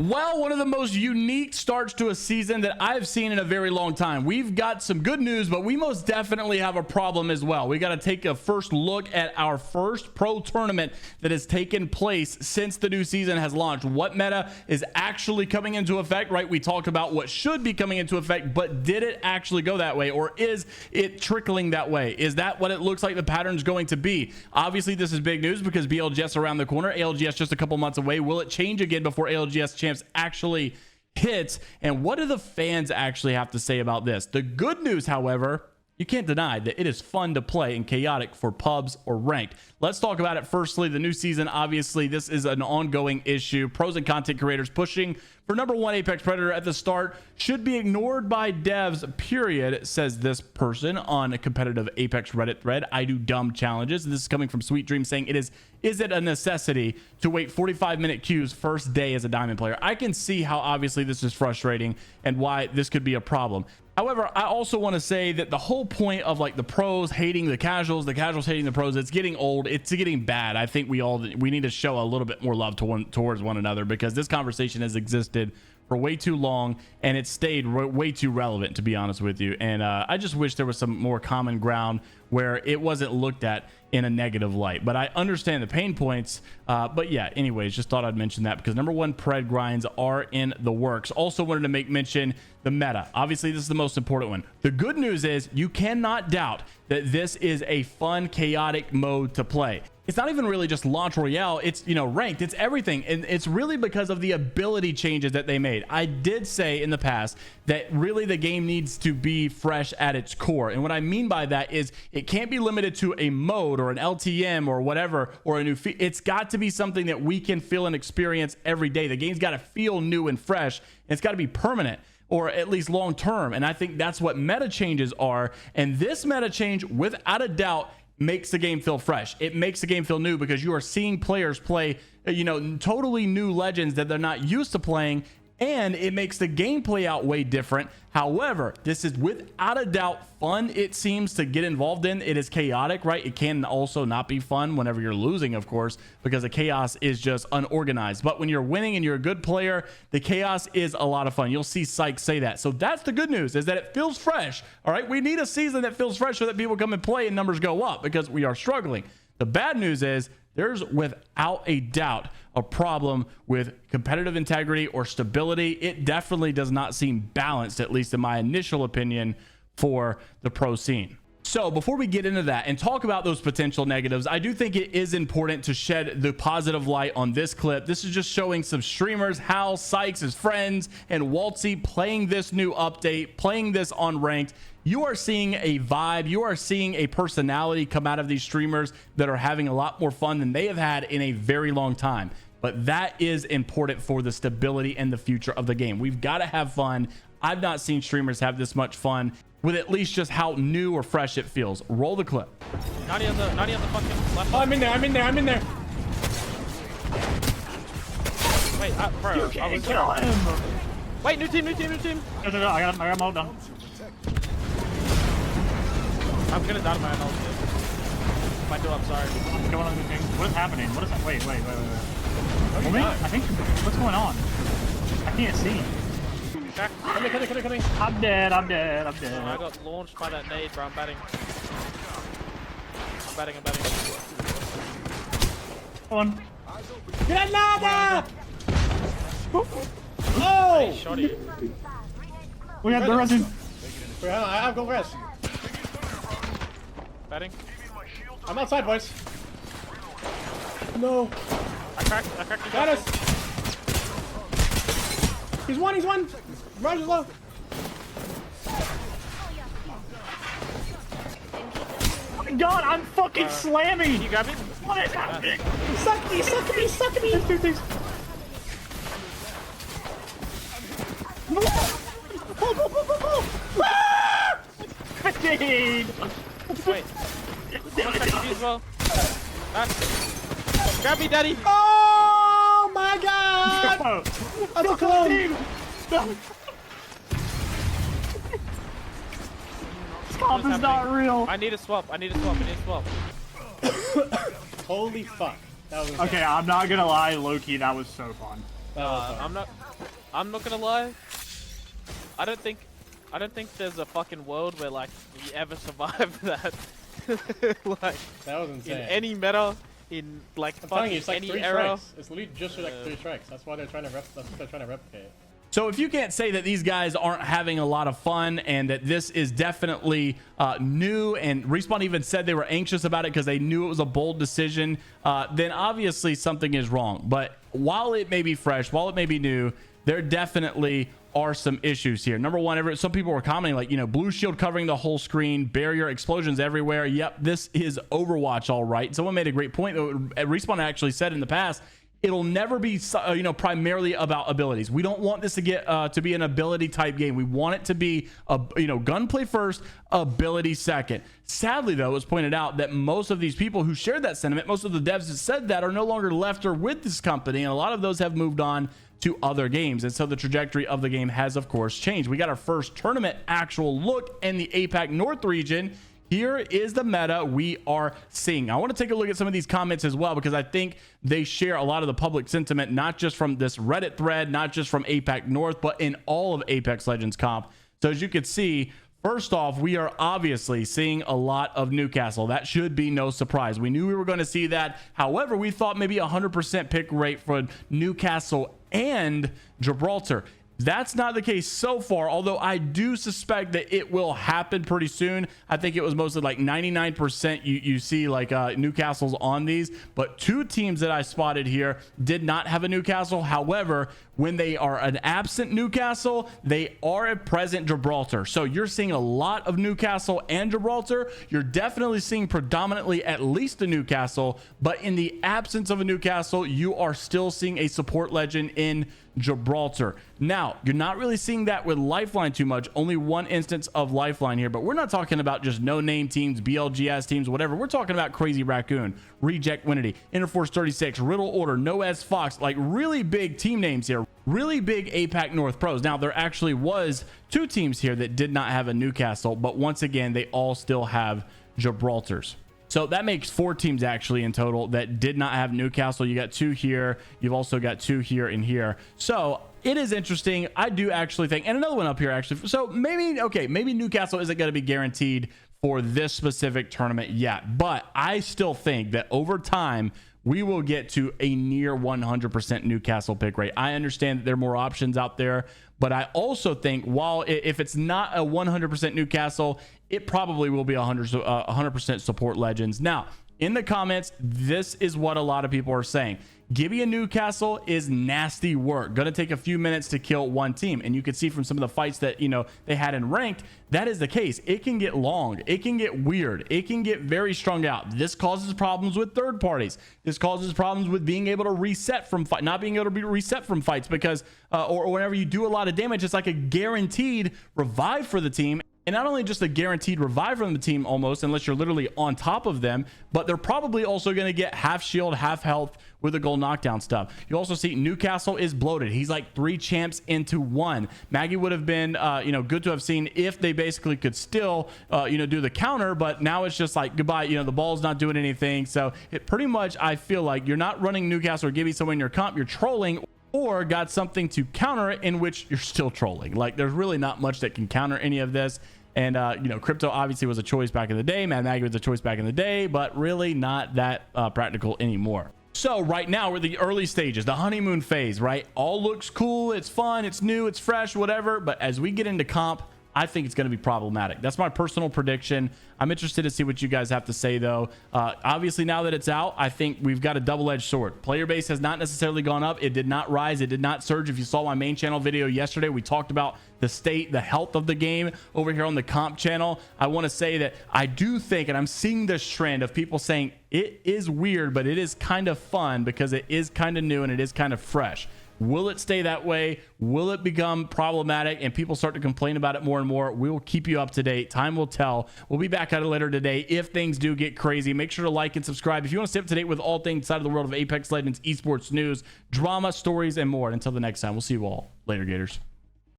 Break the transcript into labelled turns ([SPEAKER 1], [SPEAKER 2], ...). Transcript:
[SPEAKER 1] Well, one of the most unique starts to a season that I've seen in a very long time. We've got some good news, but we most definitely have a problem as well. We got to take a first look at our first pro tournament that has taken place since the new season has launched. What meta is actually coming into effect, right? We talked about what should be coming into effect, but did it actually go that way, or is it trickling that way? Is that what it looks like the pattern's going to be? Obviously, this is big news because BLGS around the corner, ALGS just a couple months away. Will it change again before ALGS champs actually hits? And what do the fans actually have to say about this? The good news, however, you can't deny that it is fun to play and chaotic for pubs or ranked. Let's talk about it. Firstly, the new season, obviously this is an ongoing issue. Pros and content creators pushing for #1 Apex Predator at the start should be ignored by devs, period, says this person on a competitive Apex Reddit thread. I do dumb challenges. This is coming from Sweet Dream saying is it a necessity to wait 45-minute queues first day as a diamond player? I can see how obviously this is frustrating and why this could be a problem. However, I also want to say that the whole point of like the pros hating the casuals hating the pros, it's getting old, it's getting bad. I think we need to show a little bit more love towards one another, because this conversation has existed for way too long and it stayed way too relevant, to be honest with you. And I just wish there was some more common ground where it wasn't looked at in a negative light. But I understand the pain points. But yeah, anyways, just thought I'd mention that because #1 pred grinds are in the works. Also wanted to make mention the meta. Obviously, this is the most important one. The good news is you cannot doubt that this is a fun, chaotic mode to play. It's not even really just launch royale, it's, you know, ranked, it's everything. And it's really because of the ability changes that they made. I did say in the past that really the game needs to be fresh at its core. And what I mean by that is it can't be limited to a mode or an LTM or whatever, or a new it's got to be something that we can feel and experience every day. The game's got to feel new and fresh, and it's got to be permanent, or at least long term. And I think that's what meta changes are. And this meta change, without a doubt, makes the game feel fresh. It makes the game feel new because you are seeing players play, you know, totally new legends that they're not used to playing, and it makes the gameplay out way different. However, this is without a doubt fun, it seems, to get involved in. It is chaotic, right? It can also not be fun whenever you're losing, of course, because the chaos is just unorganized. But when you're winning and you're a good player, the chaos is a lot of fun. You'll see Sykes say that. So that's the good news, is that it feels fresh. All right, we need a season that feels fresh so that people come and play and numbers go up, because we are struggling. The bad news is there's without a doubt a problem with competitive integrity or stability. It definitely does not seem balanced, at least in my initial opinion, for the pro scene. So before we get into that and talk about those potential negatives, I do think it is important to shed the positive light on this clip. This is just showing some streamers, Hal, Sykes, his friends, and Waltzy playing this new update, playing this on ranked. You are seeing a vibe, you are seeing a personality come out of these streamers that are having a lot more fun than they have had in a very long time. But that is important for the stability and the future of the game. We've got to have fun. I've not seen streamers have this much fun with at least just how new or fresh it feels. Roll the clip.
[SPEAKER 2] Naughty on the fucking left.
[SPEAKER 3] Oh, I'm in there.
[SPEAKER 2] Wait, bro.
[SPEAKER 3] You can't kill him.
[SPEAKER 2] Wait, new team.
[SPEAKER 3] No, I got him all done.
[SPEAKER 2] I'm gonna die to my ult. Might do, I'm sorry.
[SPEAKER 3] I'm going on the thing. What is happening? What is that? Wait. I think, what's going on? I can't see. Coming. I'm dead.
[SPEAKER 2] I got launched by that nade, bro. I'm batting.
[SPEAKER 3] Come on.
[SPEAKER 4] Granada!
[SPEAKER 2] Oh! Hey, shotty.
[SPEAKER 3] We have the resin.
[SPEAKER 4] I'll go rest.
[SPEAKER 2] Batting.
[SPEAKER 4] I'm outside, boys. No.
[SPEAKER 2] I cracked you.
[SPEAKER 4] Got us. He's one. Roger's low.
[SPEAKER 3] Oh my god, I'm fucking slamming!
[SPEAKER 2] Can you grab me?
[SPEAKER 3] What is happening?
[SPEAKER 4] Suck me.
[SPEAKER 3] Let's do things. Go!
[SPEAKER 2] Wait. You as well. Grab me, daddy.
[SPEAKER 4] Oh my god! I'm so close.
[SPEAKER 3] This comp is not real.
[SPEAKER 2] I need a swap.
[SPEAKER 4] Holy fuck. That was
[SPEAKER 3] okay, I'm not gonna lie, low-key, that was so fun.
[SPEAKER 2] I'm not gonna lie. I don't think there's a fucking world where like you ever survive that. Like
[SPEAKER 4] That was insane.
[SPEAKER 2] in any meta, in like
[SPEAKER 4] I'm telling
[SPEAKER 2] fucking
[SPEAKER 4] you, it's like
[SPEAKER 2] any
[SPEAKER 4] 3
[SPEAKER 2] era.
[SPEAKER 4] strikes. It's literally just like 3 strikes. That's why they're trying to that's what they're trying to replicate.
[SPEAKER 1] So if you can't say that these guys aren't having a lot of fun and that this is definitely new, and Respawn even said they were anxious about it because they knew it was a bold decision, then obviously something is wrong. But while it may be fresh, while it may be new, there definitely are some issues here. Number one, some people were commenting like, you know, blue shield covering the whole screen, barrier, explosions everywhere. Yep, this is Overwatch, all right. Someone made a great point. Respawn actually said in the past, it'll never be, you know, primarily about abilities. We don't want this to get to be an ability type game. We want it to be a, you know, gunplay first, ability second. Sadly, though, it was pointed out that most of these people who shared that sentiment, most of the devs that said that, are no longer left or with this company, and a lot of those have moved on to other games. And so the trajectory of the game has, of course, changed. We got our first tournament actual look in the APAC North region. Here is the meta we are seeing. I want to take a look at some of these comments as well, because I think they share a lot of the public sentiment, not just from this Reddit thread, not just from APAC North, but in all of Apex Legends comp. So as you can see, first off, we are obviously seeing a lot of Newcastle. That should be no surprise. We knew we were going to see that. However, we thought maybe 100% pick rate for Newcastle and Gibraltar. That's not the case so far, although I do suspect that it will happen pretty soon. I think it was mostly like 99% you see like Newcastle's on these, but 2 teams that I spotted here did not have a Newcastle. However, when they are an absent Newcastle, they are a present Gibraltar. So you're seeing a lot of Newcastle and Gibraltar. You're definitely seeing predominantly at least a Newcastle, but in the absence of a Newcastle, you are still seeing a support legend in Gibraltar. Now, you're not really seeing that with Lifeline too much. Only one instance of Lifeline here, but we're not talking about just no-name teams, BLGS teams, whatever. We're talking about Crazy Raccoon, Reject Winity, Interforce 36, Riddle Order, Noez Fox, like really big team names here. Really big APAC North pros. Now, there actually was 2 teams here that did not have a Newcastle, but once again, they all still have Gibraltars. So that makes 4 teams actually in total that did not have Newcastle. You got 2 here. You've also got 2 here and here. So it is interesting. I do actually think, and another one up here actually. So maybe, okay, maybe Newcastle isn't going to be guaranteed for this specific tournament yet, but I still think that over time, we will get to a near 100% Newcastle pick rate. I understand that there are more options out there, but I also think while if it's not a 100% Newcastle, it probably will be 100% support legends. Now, in the comments, this is what a lot of people are saying. Gibby and Newcastle is nasty work. Going to take a few minutes to kill one team. And you can see from some of the fights that, you know, they had in ranked, that is the case. It can get long. It can get weird. It can get very strung out. This causes problems with third parties. This causes problems with being able to reset from fight, not being able to be reset from fights because, or whenever you do a lot of damage, it's like a guaranteed revive for the team. And not only just a guaranteed revive from the team almost, unless you're literally on top of them, but they're probably also going to get half shield, half health with the gold knockdown stuff. You also see Newcastle is bloated. He's like 3 champs into 1. Maggie would have been, you know, good to have seen if they basically could still, you know, do the counter, but now it's just like goodbye. You know, the ball's not doing anything. So it pretty much, I feel like you're not running Newcastle or Gibby someone in your comp, you're trolling, or got something to counter it in which you're still trolling. Like there's really not much that can counter any of this. And you know, Crypto obviously was a choice back in the day, Mad Maggie was a choice back in the day, but really not that practical anymore. So right now we're the early stages, the honeymoon phase, right? All looks cool, it's fun, it's new, it's fresh, whatever, but as we get into comp, I think it's going to be problematic. That's my personal prediction. I'm interested to see what you guys have to say, though. Obviously, now that it's out, I think we've got a double-edged sword. Player base has not necessarily gone up. It did not rise. It did not surge. If you saw my main channel video yesterday, we talked about the state, the health of the game over here on the comp channel. I want to say that I do think, and I'm seeing this trend of people saying it is weird, but it is kind of fun because it is kind of new and it is kind of fresh. Will it stay that way? Will it become problematic and people start to complain about it more and more? We will keep you up to date. Time will tell. We'll be back at it later today if things do get crazy. Make sure to like and subscribe if you want to stay up to date with all things inside of the world of Apex Legends, esports news, drama, stories, and more. And until the next time, we'll see you all later, Gators.